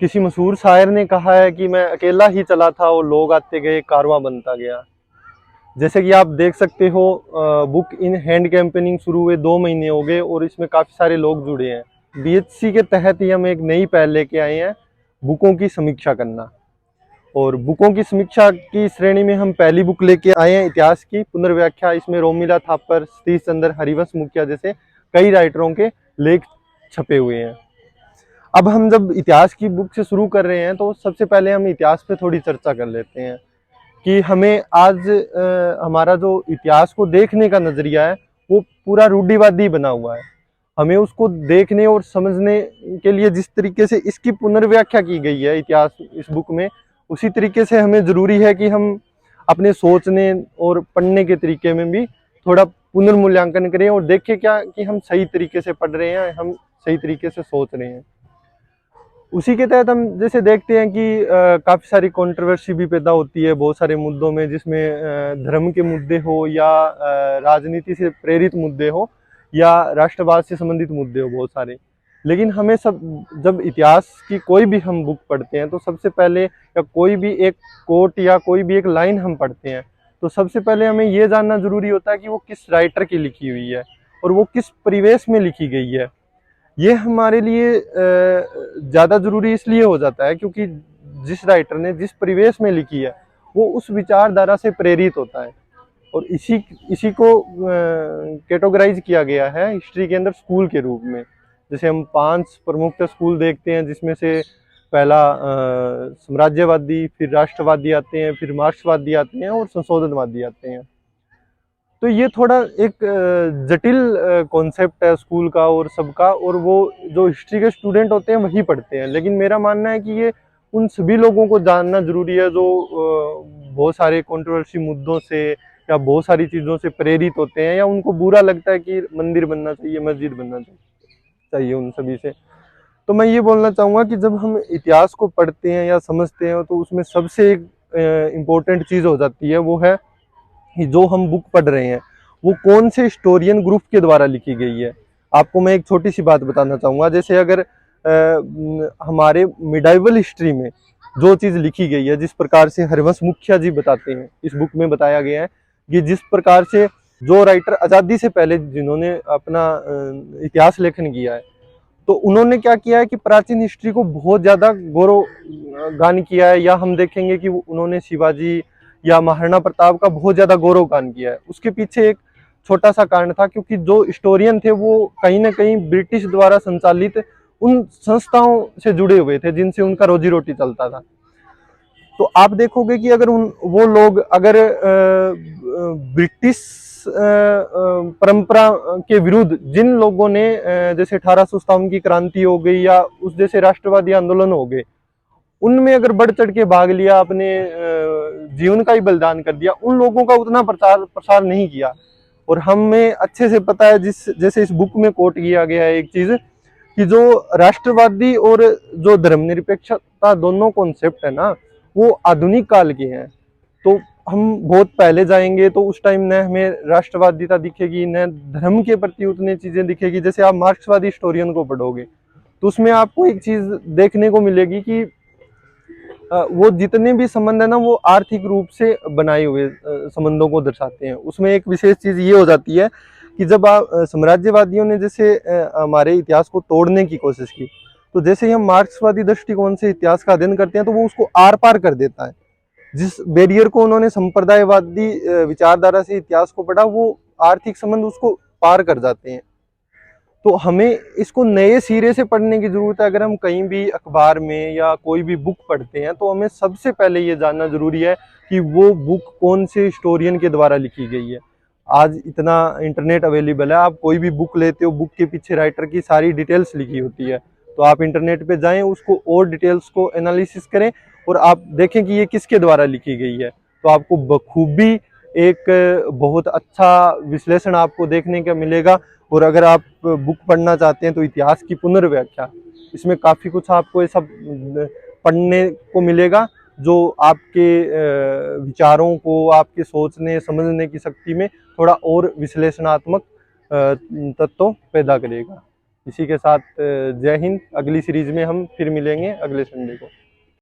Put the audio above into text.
किसी मशहूर शायर ने कहा है कि मैं अकेला ही चला था और लोग आते गए, कारवां बनता गया। जैसे कि आप देख सकते हो, बुक इन हैंड कैंपेनिंग शुरू हुए 2 महीने हो गए और इसमें काफ़ी सारे लोग जुड़े हैं। बीएचसी के तहत ही हम एक नई पहल लेके आए हैं, बुकों की समीक्षा करना। और बुकों की समीक्षा की श्रेणी में हम पहली बुक लेके आए हैं, इतिहास की पुनर्व्याख्या। इसमें रोमिला थापर, सतीश चंद्र, हरिवंश मुखिया जैसे कई राइटरों के लेख छपे हुए हैं। अब हम जब इतिहास की बुक से शुरू कर रहे हैं तो सबसे पहले हम इतिहास पे थोड़ी चर्चा कर लेते हैं कि हमें आज हमारा जो इतिहास को देखने का नजरिया है वो पूरा रूढ़िवादी बना हुआ है। हमें उसको देखने और समझने के लिए जिस तरीके से इसकी पुनर्व्याख्या की गई है इतिहास इस बुक में, उसी तरीके से हमें जरूरी है कि हम अपने सोचने और पढ़ने के तरीके में भी थोड़ा पुनर्मूल्यांकन करें और देखें क्या कि हम सही तरीके से पढ़ रहे हैं, हम सही तरीके से सोच रहे हैं। उसी के तहत हम जैसे देखते हैं कि काफ़ी सारी कंट्रोवर्सी भी पैदा होती है बहुत सारे मुद्दों में, जिसमें धर्म के मुद्दे हो या राजनीति से प्रेरित मुद्दे हो या राष्ट्रवाद से संबंधित मुद्दे हो बहुत सारे। लेकिन हमें सब जब इतिहास की कोई भी हम बुक पढ़ते हैं तो सबसे पहले, या कोई भी एक कोट या कोई भी एक लाइन हम पढ़ते हैं तो सबसे पहले हमें ये जानना जरूरी होता है कि वो किस राइटर की लिखी हुई है और वो किस परिवेश में लिखी गई है। ये हमारे लिए ज़्यादा ज़रूरी इसलिए हो जाता है क्योंकि जिस राइटर ने जिस परिवेश में लिखी है वो उस विचारधारा से प्रेरित होता है। और इसी इसी को कैटेगराइज किया गया है हिस्ट्री के अंदर स्कूल के रूप में। जैसे हम 5 प्रमुख स्कूल देखते हैं, जिसमें से पहला साम्राज्यवादी, फिर राष्ट्रवादी आते हैं, फिर मार्क्सवादी आते हैं और संशोधनवादी आते हैं। तो ये थोड़ा एक जटिल कॉन्सेप्ट है स्कूल का और सबका, और वो जो हिस्ट्री के स्टूडेंट होते हैं वही पढ़ते हैं। लेकिन मेरा मानना है कि ये उन सभी लोगों को जानना जरूरी है जो बहुत सारे कंट्रोवर्सी मुद्दों से या बहुत सारी चीज़ों से प्रेरित होते हैं, या उनको बुरा लगता है कि मंदिर बनना चाहिए, मस्जिद बनना चाहिए उन सभी से। तो मैं ये बोलना चाहूँगा कि जब हम इतिहास को पढ़ते हैं या समझते हैं तो उसमें सबसे एक इम्पोर्टेंट चीज़ हो जाती है, वो है कि जो हम बुक पढ़ रहे हैं वो कौन से हिस्टोरियन ग्रुप के द्वारा लिखी गई है। आपको मैं एक छोटी सी बात बताना चाहूँगा। जैसे अगर हमारे मिडाइवल हिस्ट्री में जो चीज़ लिखी गई है, जिस प्रकार से हरिवंश मुखिया जी बताते हैं, इस बुक में बताया गया है कि जिस प्रकार से जो राइटर आज़ादी से पहले जिन्होंने अपना इतिहास लेखन किया है, तो उन्होंने क्या किया है कि प्राचीन हिस्ट्री को बहुत ज़्यादा गौरव गान किया है। या हम देखेंगे कि उन्होंने शिवाजी या महाराणा प्रताप का बहुत ज़्यादा गौरव गान किया है। उसके पीछे एक छोटा सा कारण था, क्योंकि जो हिस्टोरियन थे वो कहीं ना कहीं ब्रिटिश द्वारा संचालित उन संस्थाओं से जुड़े हुए थे जिनसे उनका रोजी रोटी चलता था। तो आप देखोगे कि अगर वो लोग अगर ब्रिटिश परंपरा के विरुद्ध जिन लोगों ने जैसे 1857 की क्रांति हो गई या उस जैसे राष्ट्रवादी आंदोलन हो गए, उनमें अगर बढ़ चढ़ के भाग लिया, अपने जीवन का ही बलिदान कर दिया, उन लोगों का उतना प्रचार प्रसार नहीं किया। और हमें अच्छे से पता है, जिस जैसे इस बुक में कोट किया गया है एक चीज, कि जो राष्ट्रवादी और जो धर्मनिरपेक्षता दोनों कॉन्सेप्ट है ना, वो आधुनिक काल के हैं। तो हम बहुत पहले जाएंगे तो उस टाइम न हमें राष्ट्रवादिता दिखेगी, न धर्म के प्रति उतनी चीजें दिखेगी। जैसे आप मार्क्सवादी हिस्टोरियन को पढ़ोगे तो उसमें आपको एक चीज देखने को मिलेगी कि वो जितने भी संबंध है ना, वो आर्थिक रूप से बनाए हुए संबंधों को दर्शाते हैं। उसमें एक विशेष चीज ये हो जाती है कि जब आप साम्राज्यवादियों ने जैसे हमारे इतिहास को तोड़ने की कोशिश की, तो जैसे ही हम मार्क्सवादी दृष्टिकोण से इतिहास का अध्ययन करते हैं तो वो उसको आर पार कर देता है। जिस बैरियर को उन्होंने संप्रदायवादी विचारधारा से इतिहास को पढ़ा, वो आर्थिक संबंध उसको पार कर जाते हैं। तो हमें इसको नए सिरे से पढ़ने की जरूरत है। अगर हम कहीं भी अखबार में या कोई भी बुक पढ़ते हैं तो हमें सबसे पहले ये जानना जरूरी है कि वो बुक कौन से हिस्टोरियन के द्वारा लिखी गई है। आज इतना इंटरनेट अवेलेबल है, आप कोई भी बुक लेते हो, बुक के पीछे राइटर की सारी डिटेल्स लिखी होती है। तो आप इंटरनेट पे जाएं, उसको और डिटेल्स को एनालिसिस करें और आप देखें कि ये किसके द्वारा लिखी गई है। तो आपको बखूबी एक बहुत अच्छा विश्लेषण आपको देखने का मिलेगा। और अगर आप बुक पढ़ना चाहते हैं तो इतिहास की पुनर्व्याख्या, इसमें काफ़ी कुछ आपको ये सब पढ़ने को मिलेगा जो आपके विचारों को, आपके सोचने समझने की शक्ति में थोड़ा और विश्लेषणात्मक तत्व पैदा करेगा। इसी के साथ जय हिंद। अगली सीरीज में हम फिर मिलेंगे अगले संडे को।